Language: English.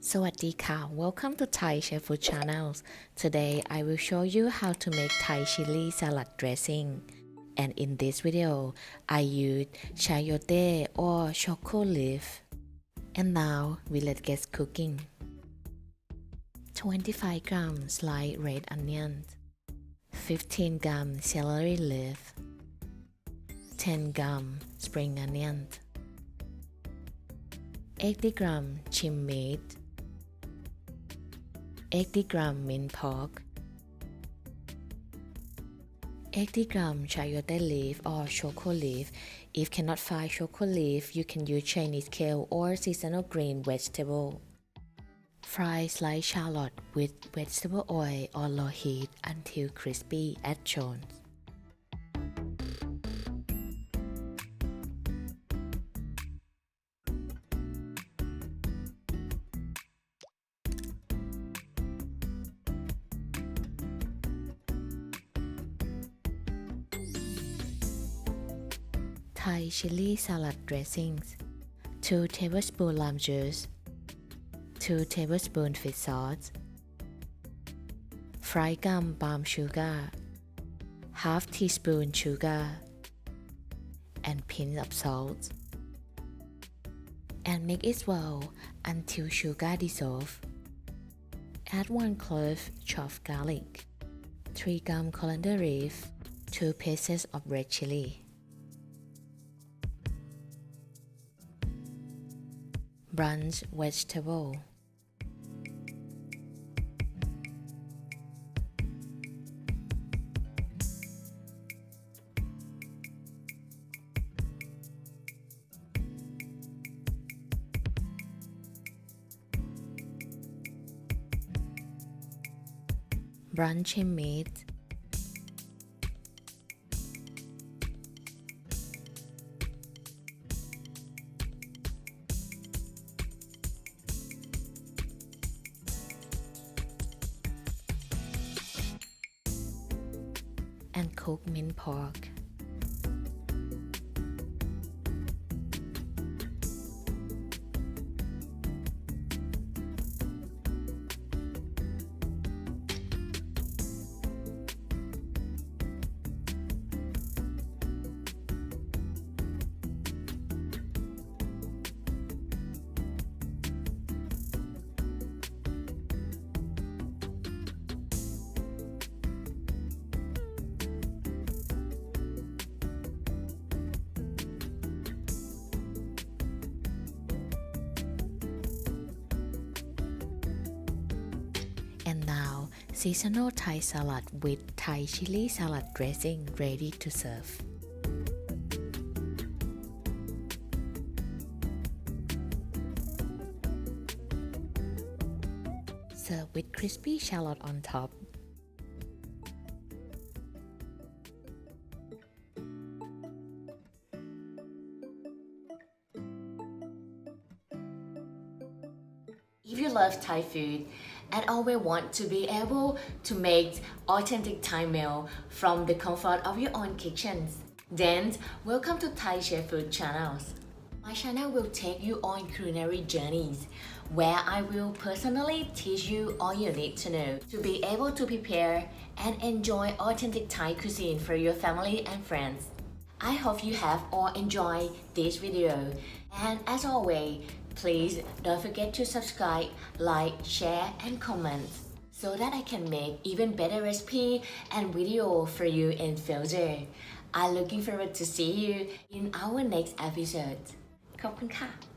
Sawadee welcome to ThaiChef Food Channels. Today I will show you how to make Thai chili salad dressing. And in this video, I use Chayote or Choko leaf. And now we let's get cooking. 25 grams sliced red onions, 15 grams celery leaf, 10 grams spring onions, 80 grams trim meat, 80 grams mince pork, 80 grams chayote leaf or Choko leaf. If cannot find Choko leaf, you can use Chinese kale or seasonal green vegetable. Fry sliced shallot with vegetable oil on low heat until crispy as shown. Thai chili salad dressings: 2 tablespoons lime juice, 2 tablespoons fish sauce, fried gum palm sugar, half teaspoon sugar, and pinch of salt. And mix it well until sugar dissolves. Add 1 clove chopped garlic, 3 grams coriander leaf, 2 pieces of red chili. Brunch vegetable. Brunch meat. And cooked mince pork. And now, seasonal Thai salad with Thai chili salad dressing ready to serve. Serve with crispy shallot on top. If you love Thai food and always want to be able to make authentic Thai meal from the comfort of your own kitchens, then welcome to ThaiChef Food Channels. My channel will take you on culinary journeys where I will personally teach you all you need to know to be able to prepare and enjoy authentic Thai cuisine for your family and friends. I hope you have all enjoyed this video, and as always, please don't forget to subscribe, like, share, and comment so that I can make even better recipe and video for you in future. I'm looking forward to see you in our next episode. ขอบคุณค่ะ